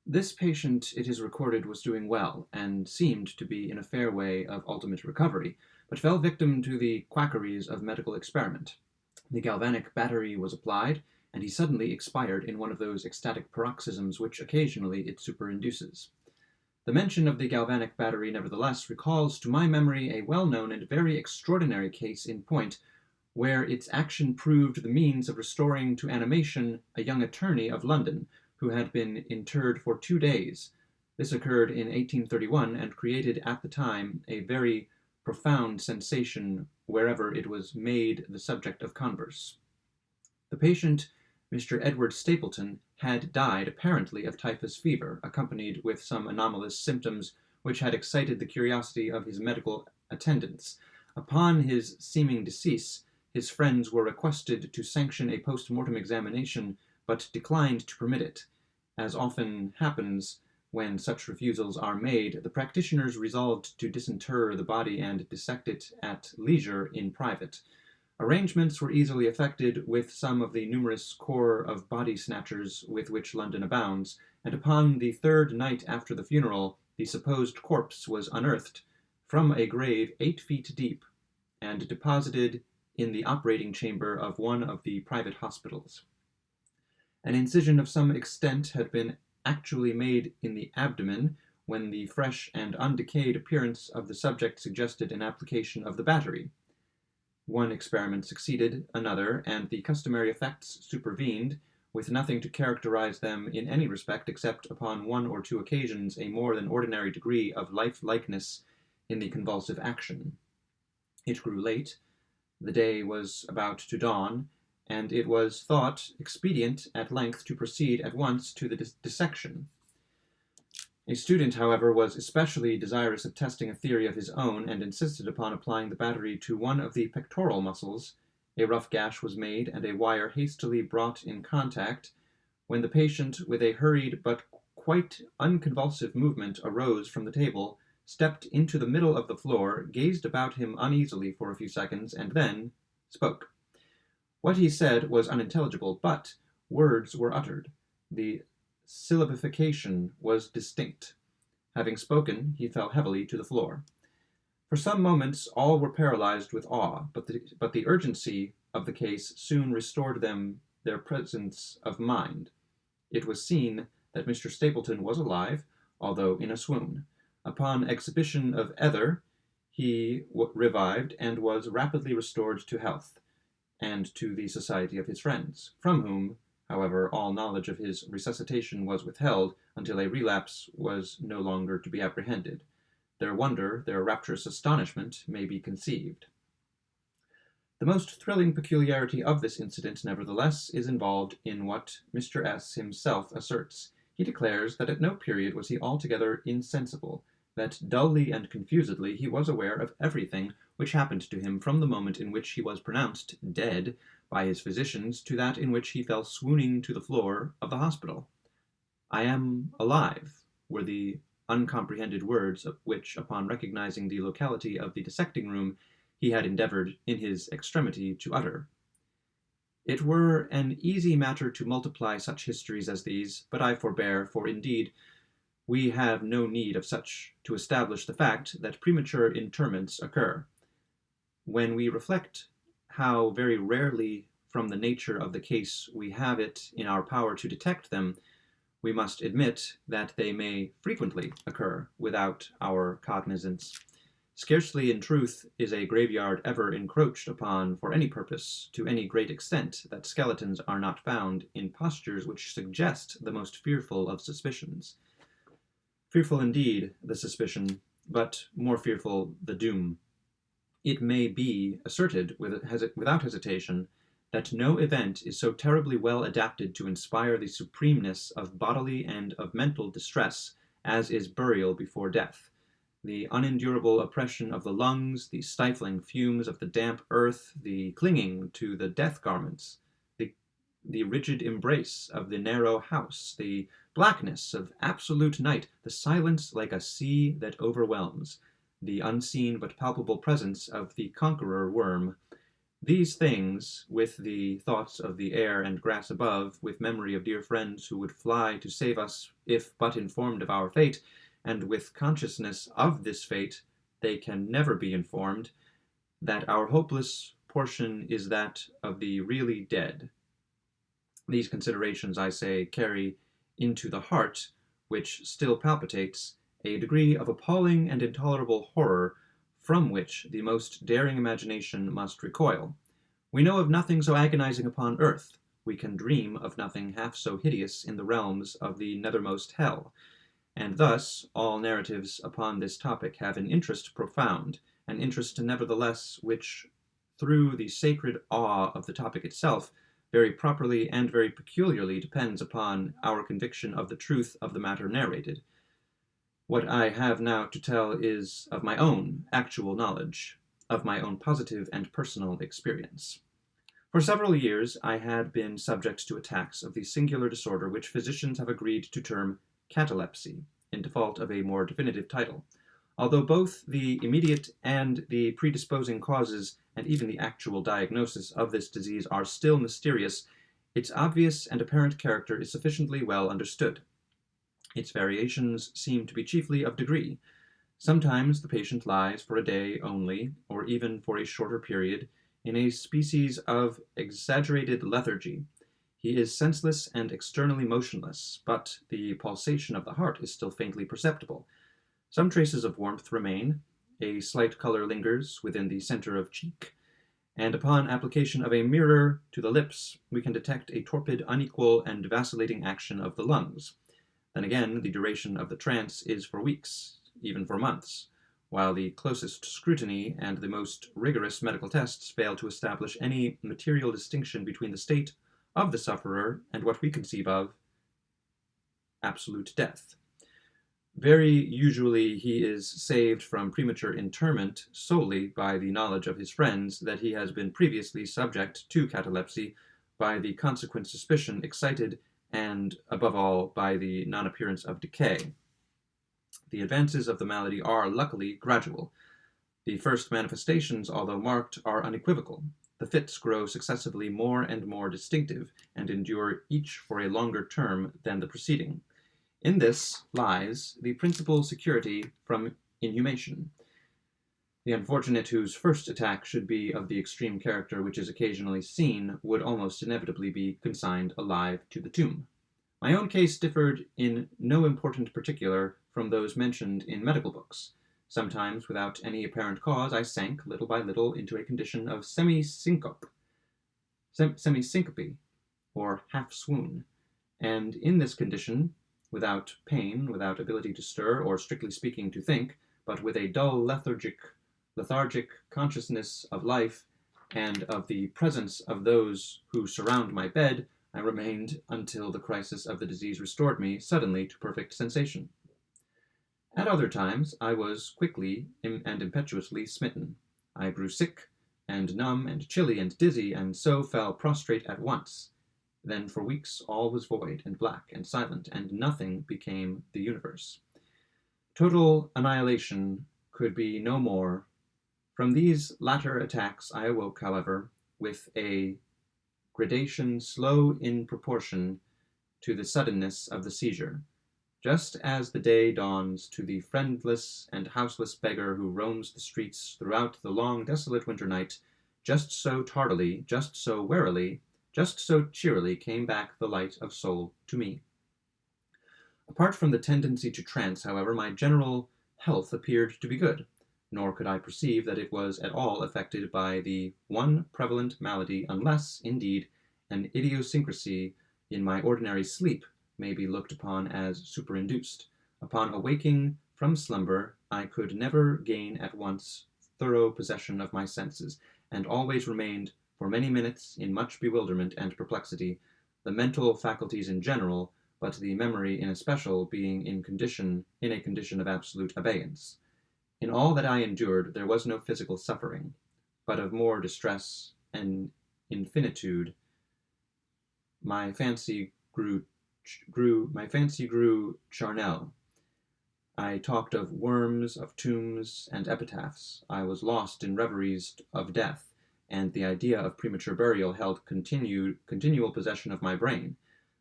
This patient, it is recorded, was doing well, and seemed to be in a fair way of ultimate recovery, but fell victim to the quackeries of medical experiment. The galvanic battery was applied, and he suddenly expired in one of those ecstatic paroxysms which occasionally it superinduces. The mention of the galvanic battery, nevertheless, recalls to my memory a well-known and very extraordinary case in point, where its action proved the means of restoring to animation a young attorney of London, who had been interred for 2 days. This occurred in 1831, and created at the time a very profound sensation wherever it was made the subject of converse. The patient, Mr. Edward Stapleton, had died apparently of typhus fever, accompanied with some anomalous symptoms which had excited the curiosity of his medical attendants. Upon his seeming decease, his friends were requested to sanction a post-mortem examination, but declined to permit it. As often happens when such refusals are made, the practitioners resolved to disinter the body and dissect it at leisure in private. Arrangements were easily effected with some of the numerous corps of body snatchers with which London abounds, and upon the third night after the funeral, the supposed corpse was unearthed from a grave 8 feet deep, and deposited in the operating chamber of one of the private hospitals. An incision of some extent had been actually made in the abdomen, when the fresh and undecayed appearance of the subject suggested an application of the battery. One experiment succeeded, another, and the customary effects supervened, with nothing to characterize them in any respect except upon one or two occasions a more than ordinary degree of life-likeness in the convulsive action. It grew late, the day was about to dawn, and it was thought expedient at length to proceed at once to the dissection. A student, however, was especially desirous of testing a theory of his own, and insisted upon applying the battery to one of the pectoral muscles. A rough gash was made, and a wire hastily brought in contact, when the patient, with a hurried but quite unconvulsive movement, arose from the table, stepped into the middle of the floor, gazed about him uneasily for a few seconds, and then spoke. What he said was unintelligible, but words were uttered. The syllabification was distinct. Having spoken, he fell heavily to the floor. For some moments all were paralyzed with awe, but the urgency of the case soon restored them their presence of mind. It was seen that Mr. Stapleton was alive, although in a swoon. Upon exhibition of ether, he revived, and was rapidly restored to health, and to the society of his friends, from whom, however, all knowledge of his resuscitation was withheld until a relapse was no longer to be apprehended. Their wonder, their rapturous astonishment, may be conceived. The most thrilling peculiarity of this incident, nevertheless, is involved in what Mr. S. himself asserts. He declares that at no period was he altogether insensible, that dully and confusedly he was aware of everything which happened to him from the moment in which he was pronounced dead by his physicians to that in which he fell swooning to the floor of the hospital. "I am alive," were the uncomprehended words which, upon recognizing the locality of the dissecting room, he had endeavored in his extremity to utter. It were an easy matter to multiply such histories as these, but I forbear, for indeed we have no need of such to establish the fact that premature interments occur. When we reflect how very rarely from the nature of the case we have it in our power to detect them, we must admit that they may frequently occur without our cognizance. Scarcely, in truth, is a graveyard ever encroached upon for any purpose to any great extent that skeletons are not found in postures which suggest the most fearful of suspicions. Fearful indeed the suspicion, but more fearful the doom. It may be asserted without hesitation that no event is so terribly well adapted to inspire the supremeness of bodily and of mental distress as is burial before death. The unendurable oppression of the lungs, the stifling fumes of the damp earth, the clinging to the death garments, the rigid embrace of the narrow house, the blackness of absolute night, the silence like a sea that overwhelms, the unseen but palpable presence of the conqueror worm, These things, with the thoughts of the air and grass above, with memory of dear friends who would fly to save us if but informed of our fate, and with consciousness of this fate, they can never be informed, that our hopeless portion is that of the really dead. These considerations, I say, carry into the heart, which still palpitates, a degree of appalling and intolerable horror from which the most daring imagination must recoil. We know of nothing so agonizing upon earth. We can dream of nothing half so hideous in the realms of the nethermost hell. And thus all narratives upon this topic have an interest profound, an interest nevertheless which, through the sacred awe of the topic itself, very properly and very peculiarly depends upon our conviction of the truth of the matter narrated. What I have now to tell is of my own actual knowledge, of my own positive and personal experience. For several years I had been subject to attacks of the singular disorder which physicians have agreed to term catalepsy, in default of a more definitive title. Although both the immediate and the predisposing causes and even the actual diagnosis of this disease are still mysterious, its obvious and apparent character is sufficiently well understood. Its variations seem to be chiefly of degree. Sometimes the patient lies for a day only, or even for a shorter period, in a species of exaggerated lethargy. He is senseless and externally motionless, but the pulsation of the heart is still faintly perceptible. Some traces of warmth remain, a slight color lingers within the center of cheek, and upon application of a mirror to the lips, we can detect a torpid, unequal, and vacillating action of the lungs. Then again, the duration of the trance is for weeks, even for months, while the closest scrutiny and the most rigorous medical tests fail to establish any material distinction between the state of the sufferer and what we conceive of absolute death. Very usually he is saved from premature interment solely by the knowledge of his friends that he has been previously subject to catalepsy, by the consequent suspicion excited, and, above all, by the non-appearance of decay. The advances of the malady are, luckily, gradual. The first manifestations, although marked, are unequivocal. The fits grow successively more and more distinctive, and endure each for a longer term than the preceding. In this lies the principal security from inhumation. The unfortunate whose first attack should be of the extreme character which is occasionally seen would almost inevitably be consigned alive to the tomb. My own case differed in no important particular from those mentioned in medical books. Sometimes, without any apparent cause, I sank, little by little, into a condition of semi-syncope, or half-swoon, and in this condition, without pain, without ability to stir, or, strictly speaking, to think, but with a dull, lethargic consciousness of life and of the presence of those who surround my bed, I remained until the crisis of the disease restored me suddenly to perfect sensation. At other times I was quickly and impetuously smitten. I grew sick and numb and chilly and dizzy, and so fell prostrate at once. Then for weeks all was void and black and silent, and nothing became the universe. Total annihilation could be no more. From these latter attacks I awoke, however, with a gradation slow in proportion to the suddenness of the seizure. Just as the day dawns to the friendless and houseless beggar who roams the streets throughout the long desolate winter night, just so tardily, just so warily, just so cheerily came back the light of soul to me. Apart from the tendency to trance, however, my general health appeared to be good, nor could I perceive that it was at all affected by the one prevalent malady, unless, indeed, an idiosyncrasy in my ordinary sleep may be looked upon as superinduced. Upon awaking from slumber, I could never gain at once thorough possession of my senses, and always remained for many minutes in much bewilderment and perplexity, the mental faculties in general, but the memory in especial, being in a condition of absolute abeyance. In all that I endured there was no physical suffering, but of more distress and infinitude. My fancy grew charnel. I talked of worms, of tombs, and epitaphs. I was lost in reveries of death, and the idea of premature burial held continual possession of my brain.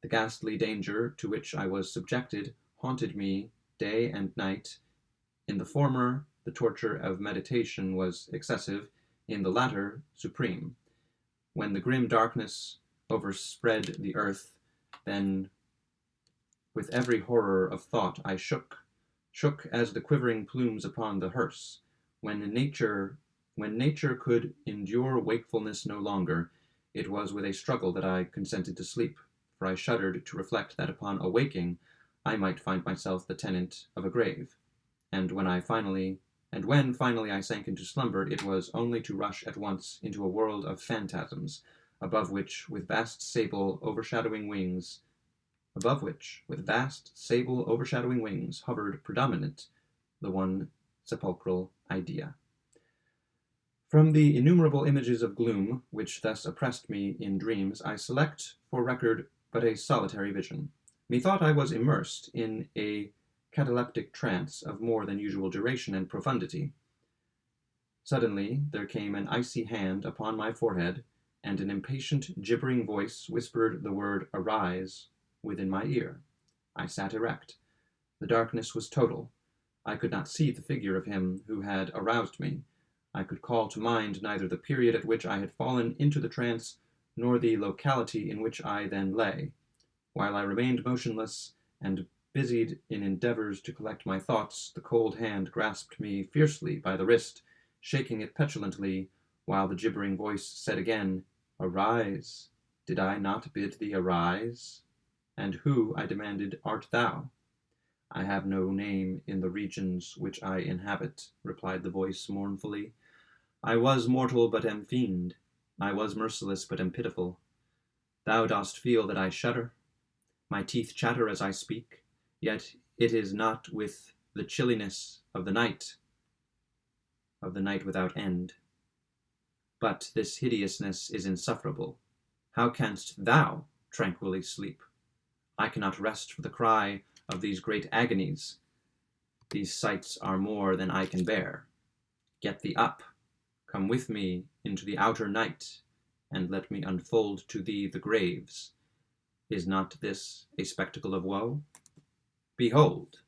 The ghastly danger to which I was subjected haunted me day and night. In the former, the torture of meditation was excessive, in the latter, supreme. When the grim darkness overspread the earth, then with every horror of thought I shook as the quivering plumes upon the hearse. When nature could endure wakefulness no longer, it was with a struggle that I consented to sleep, for I shuddered to reflect that upon awaking I might find myself the tenant of a grave. And when finally I sank into slumber, it was only to rush at once into a world of phantasms, above which, with vast sable overshadowing wings, hovered predominant the one sepulchral idea. From the innumerable images of gloom which thus oppressed me in dreams, I select for record but a solitary vision. Methought I was immersed in a cataleptic trance of more than usual duration and profundity. Suddenly there came an icy hand upon my forehead, and an impatient, gibbering voice whispered the word "arise" within my ear. I sat erect. The darkness was total. I could not see the figure of him who had aroused me. I could call to mind neither the period at which I had fallen into the trance, nor the locality in which I then lay. While I remained motionless and busied in endeavors to collect my thoughts, the cold hand grasped me fiercely by the wrist, shaking it petulantly, while the gibbering voice said again, "Arise! Did I not bid thee arise? And who," I demanded, "art thou?" "I have no name in the regions which I inhabit," replied the voice mournfully. "I was mortal, but am fiend. I was merciless, but am pitiful. Thou dost feel that I shudder. My teeth chatter as I speak, yet it is not with the chilliness of the night without end. But this hideousness is insufferable. How canst thou tranquilly sleep? I cannot rest for the cry of these great agonies. These sights are more than I can bear. Get thee up, come with me into the outer night, and let me unfold to thee the graves. Is not this a spectacle of woe? Behold,